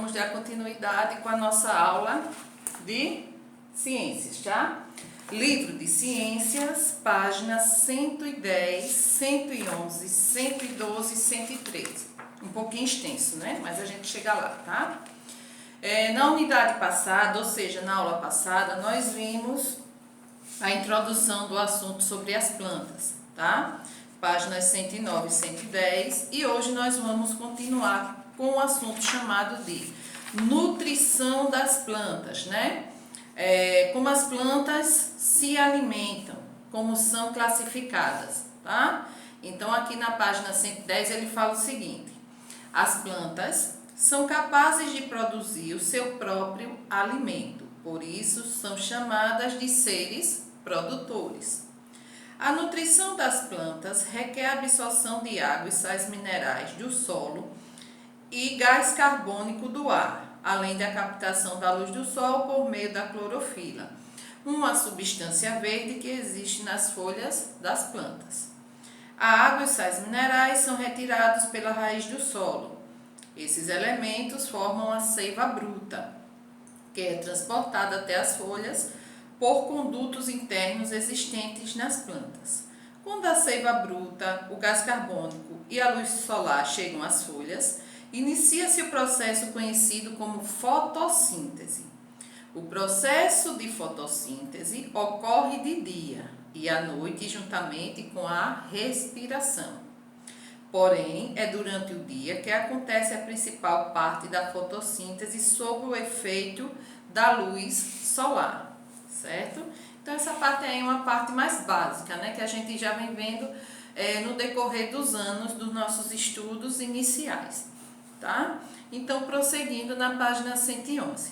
vamos dar continuidade com a nossa aula de ciências, tá? Livro de ciências, páginas 110, 111, 112 e 113. Um pouquinho extenso, né? Mas a gente chega lá, tá? Na unidade passada, ou seja, na aula passada, nós vimos a introdução do assunto sobre as plantas, tá? Páginas 109 e 110, e hoje nós vamos continuar com o assunto chamado de nutrição das plantas, né? Como as plantas se alimentam, como são classificadas, tá? Então aqui na página 110 ele fala o seguinte: as plantas são capazes de produzir o seu próprio alimento, por isso são chamadas de seres produtores. A nutrição das plantas requer a absorção de água e sais minerais do solo e gás carbônico do ar, além da captação da luz do sol por meio da clorofila, uma substância verde que existe nas folhas das plantas. A água e os sais minerais são retirados pela raiz do solo. Esses elementos formam a seiva bruta, que é transportada até as folhas por condutos internos existentes nas plantas. Quando a seiva bruta, o gás carbônico e a luz solar chegam às folhas, inicia-se o processo conhecido como fotossíntese. O processo de fotossíntese ocorre de dia e à noite juntamente com a respiração. Porém, é durante o dia que acontece a principal parte da fotossíntese sob o efeito da luz solar. Certo? Então essa parte aí é uma parte mais básica, né, que a gente já vem vendo no decorrer dos anos dos nossos estudos iniciais, tá? Então prosseguindo na página 111.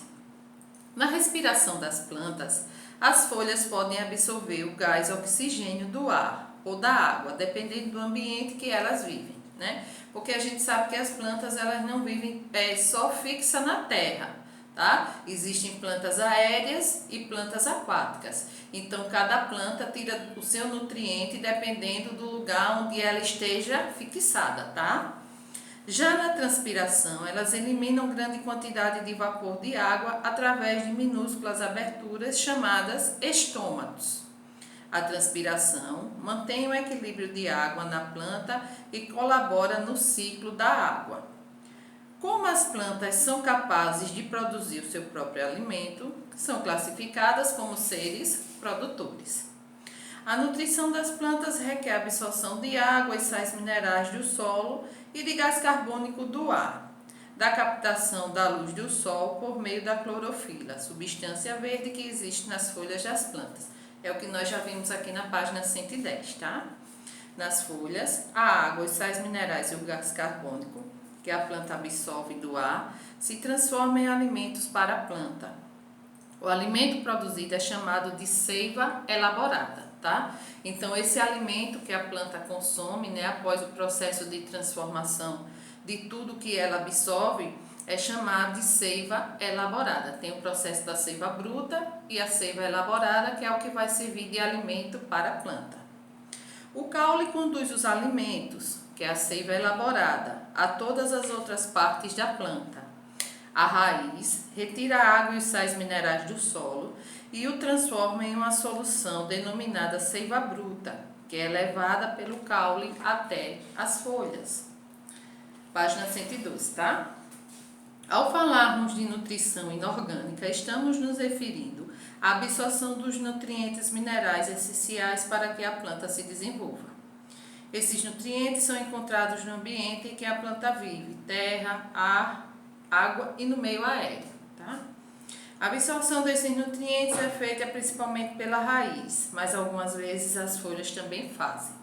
Na respiração das plantas, as folhas podem absorver o gás oxigênio do ar ou da água, dependendo do ambiente que elas vivem, né? Porque a gente sabe que as plantas elas não vivem só fixa na terra. Tá? Existem plantas aéreas e plantas aquáticas. Então, cada planta tira o seu nutriente dependendo do lugar onde ela esteja fixada, tá? Já na transpiração, elas eliminam grande quantidade de vapor de água através de minúsculas aberturas chamadas estômatos. A transpiração mantém o equilíbrio de água na planta e colabora no ciclo da água. Como as plantas são capazes de produzir o seu próprio alimento, são classificadas como seres produtores. A nutrição das plantas requer a absorção de água e sais minerais do solo e de gás carbônico do ar, da captação da luz do sol por meio da clorofila, substância verde que existe nas folhas das plantas. É o que nós já vimos aqui na página 110, tá? Nas folhas, a água, os sais minerais e o gás carbônico que a planta absorve do ar, se transforma em alimentos para a planta. O alimento produzido é chamado de seiva elaborada, tá? Então, esse alimento que a planta consome, né, após o processo de transformação de tudo que ela absorve, é chamado de seiva elaborada. Tem o processo da seiva bruta e a seiva elaborada, que é o que vai servir de alimento para a planta. O caule conduz os alimentos, que é a seiva elaborada, a todas as outras partes da planta. A raiz retira a água e os sais minerais do solo e o transforma em uma solução denominada seiva bruta, que é levada pelo caule até as folhas. Página 112, tá? Ao falarmos de nutrição inorgânica, estamos nos referindo à absorção dos nutrientes minerais essenciais para que a planta se desenvolva. Esses nutrientes são encontrados no ambiente em que a planta vive, terra, ar, água e no meio aéreo, tá? A absorção desses nutrientes é feita principalmente pela raiz, mas algumas vezes as folhas também fazem.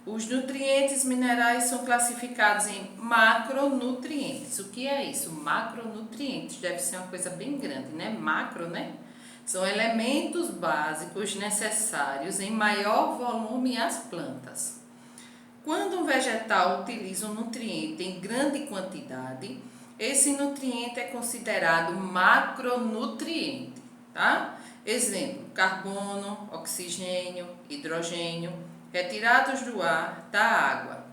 Os nutrientes minerais são classificados em macronutrientes. O que é isso? Macronutrientes. Deve ser uma coisa bem grande, né? Macro, né? São elementos básicos necessários em maior volume às plantas. Quando um vegetal utiliza um nutriente em grande quantidade, esse nutriente é considerado macronutriente, tá? Exemplo, carbono, oxigênio, hidrogênio, retirados do ar, da água.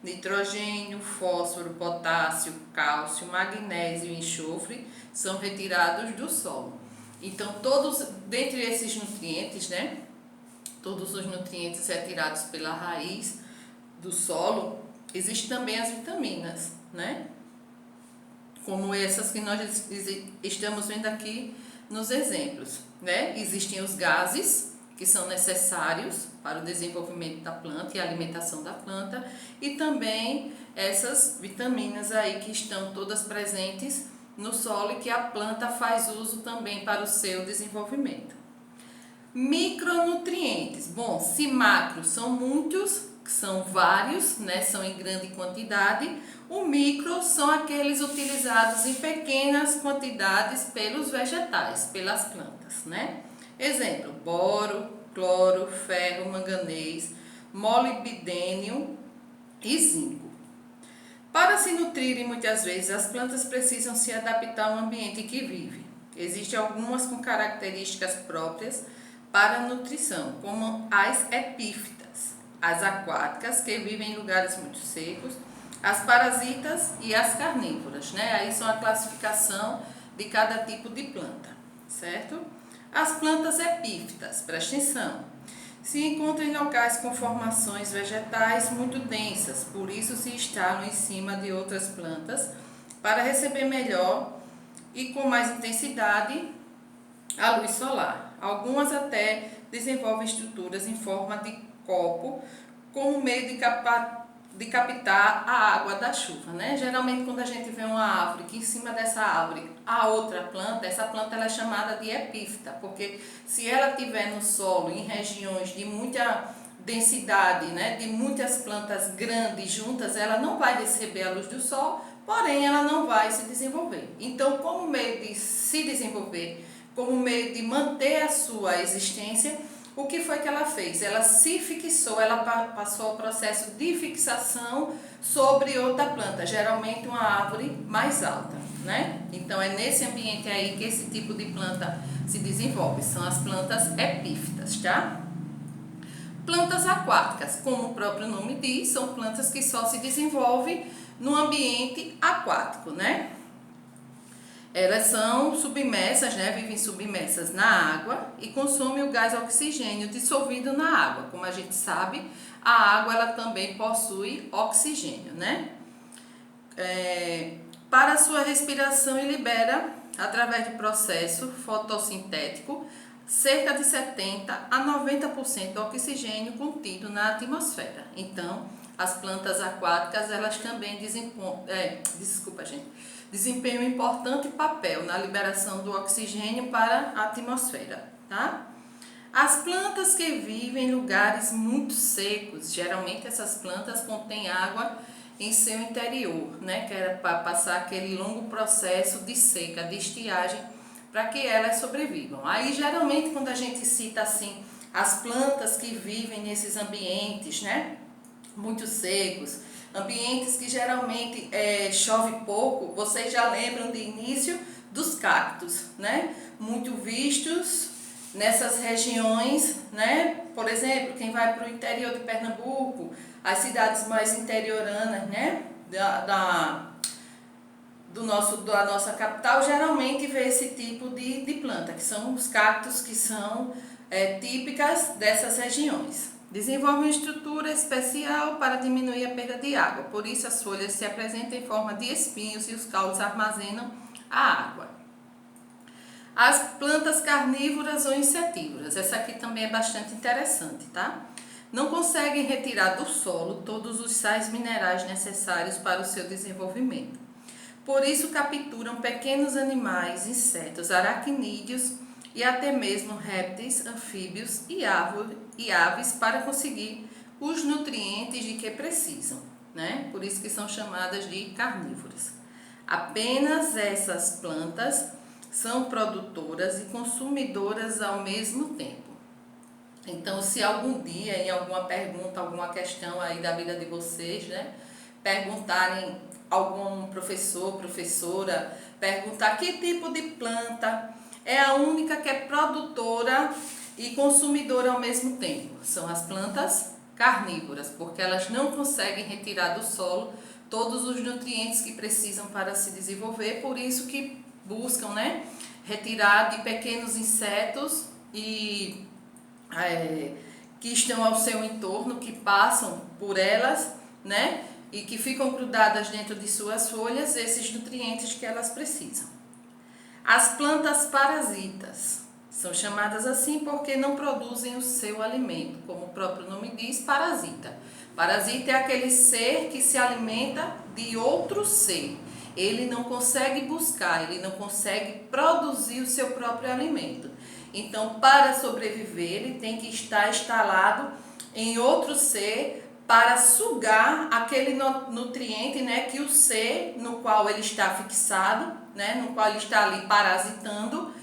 nitrogênio, fósforo, potássio, cálcio, magnésio e enxofre são retirados do solo. Então, dentre esses nutrientes, né, todos os nutrientes retirados pela raiz do solo, existem também as vitaminas, né, como essas que nós estamos vendo aqui nos exemplos, né. Existem os gases, que são necessários para o desenvolvimento da planta e a alimentação da planta, e também essas vitaminas aí que estão todas presentes no solo e que a planta faz uso também para o seu desenvolvimento. Micronutrientes. Bom, se macros são muitos, são vários, né, são em grande quantidade, o micro são aqueles utilizados em pequenas quantidades pelos vegetais, pelas plantas, né? Exemplo, boro, cloro, ferro, manganês, molibdênio e zinco. Para se nutrirem, muitas vezes, as plantas precisam se adaptar ao ambiente em que vivem. Existem algumas com características próprias para a nutrição, como as epífitas, as aquáticas, que vivem em lugares muito secos, as parasitas e as carnívoras, né? Aí são a classificação de cada tipo de planta, certo? As plantas epífitas, presta atenção, se encontram em locais com formações vegetais muito densas, por isso se instalam em cima de outras plantas para receber melhor e com mais intensidade a luz solar. Algumas até desenvolvem estruturas em forma de copo como meio de captar a água da chuva, né? Geralmente quando a gente vê uma árvore, que em cima dessa árvore há outra planta, essa planta ela é chamada de epífita, porque se ela estiver no solo, em regiões de muita densidade, né, de muitas plantas grandes juntas, ela não vai receber a luz do sol, porém ela não vai se desenvolver. Então, como meio de se desenvolver, como meio de manter a sua existência, o que foi que ela fez? Ela se fixou, ela passou o processo de fixação sobre outra planta, geralmente uma árvore mais alta, né? Então é nesse ambiente aí que esse tipo de planta se desenvolve, são as plantas epífitas, tá? Plantas aquáticas, como o próprio nome diz, são plantas que só se desenvolvem no ambiente aquático, né? Elas são submersas, né, vivem submersas na água e consomem o gás oxigênio dissolvido na água. Como a gente sabe, a água ela também possui oxigênio, né? Para a sua respiração e libera, através de processo fotossintético, cerca de 70 a 90% do oxigênio contido na atmosfera. Então, as plantas aquáticas, elas também desempenham um importante papel na liberação do oxigênio para a atmosfera, tá? As plantas que vivem em lugares muito secos, geralmente essas plantas contêm água em seu interior, né? Que era para passar aquele longo processo de seca, de estiagem, para que elas sobrevivam. Aí, geralmente, quando a gente cita assim as plantas que vivem nesses ambientes, né, muito secos, ambientes que geralmente chove pouco, vocês já lembram de início dos cactos, né? Muito vistos nessas regiões, né? Por exemplo, quem vai para o interior de Pernambuco, as cidades mais interioranas, né? Da nossa capital, geralmente vê esse tipo de planta, que são os cactos que são típicas dessas regiões. Desenvolve uma estrutura especial para diminuir a perda de água, por isso as folhas se apresentam em forma de espinhos e os caules armazenam a água. As plantas carnívoras ou insetívoras, essa aqui também é bastante interessante, tá? Não conseguem retirar do solo todos os sais minerais necessários para o seu desenvolvimento. Por isso capturam pequenos animais, insetos, aracnídeos e até mesmo répteis, anfíbios e aves para conseguir os nutrientes de que precisam, né? Por isso que são chamadas de carnívoras. Apenas essas plantas são produtoras e consumidoras ao mesmo tempo. Então, se algum dia, em alguma pergunta, alguma questão aí da vida de vocês, né, perguntarem algum professor, professora, perguntar que tipo de planta é a única que é produtora e consumidora ao mesmo tempo. São as plantas carnívoras, porque elas não conseguem retirar do solo todos os nutrientes que precisam para se desenvolver, por isso que buscam, né, retirar de pequenos insetos e que estão ao seu entorno, que passam por elas, né, e que ficam grudadas dentro de suas folhas, esses nutrientes que elas precisam. As plantas parasitas são chamadas assim porque não produzem o seu alimento, como o próprio nome diz, parasita. Parasita é aquele ser que se alimenta de outro ser. Ele não consegue buscar, ele não consegue produzir o seu próprio alimento. Então, para sobreviver, ele tem que estar instalado em outro ser para sugar aquele nutriente, né, que o ser no qual ele está fixado, né, no qual ele está ali parasitando,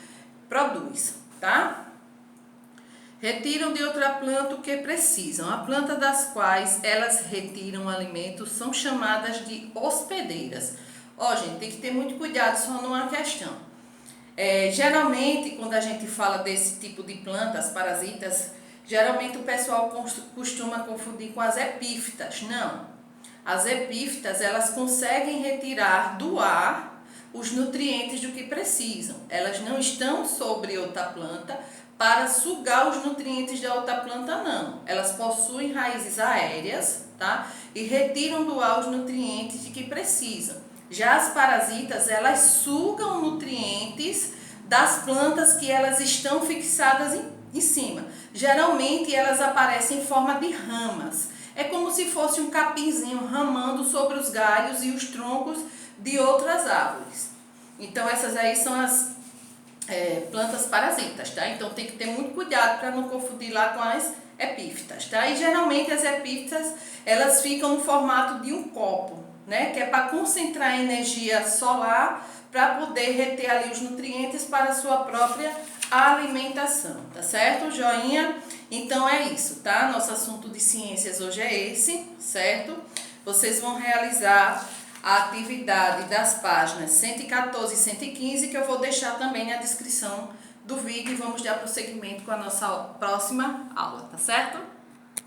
produz, tá? Retiram de outra planta o que precisam. A planta das quais elas retiram alimentos são chamadas de hospedeiras. Ó, gente, tem que ter muito cuidado só numa questão. Geralmente, quando a gente fala desse tipo de plantas parasitas, geralmente o pessoal costuma confundir com as epífitas. Não. As epífitas, elas conseguem retirar do ar os nutrientes do que precisam. Elas não estão sobre outra planta para sugar os nutrientes da outra planta, não. Elas possuem raízes aéreas, tá? E retiram do ar os nutrientes de que precisam. Já as parasitas, elas sugam nutrientes das plantas que elas estão fixadas em cima. Geralmente elas aparecem em forma de ramas. É como se fosse um capinzinho ramando sobre os galhos e os troncos de outras árvores. Então essas aí são as plantas parasitas, tá? Então tem que ter muito cuidado para não confundir lá com as epífitas, tá? E geralmente as epífitas, elas ficam no formato de um copo, né? Que é para concentrar a energia solar para poder reter ali os nutrientes para a sua própria alimentação, tá certo? Joinha? Então é isso, tá? Nosso assunto de ciências hoje é esse, certo? Vocês vão realizar a atividade das páginas 114 e 115, que eu vou deixar também na descrição do vídeo, e vamos dar prosseguimento com a nossa próxima aula, tá certo?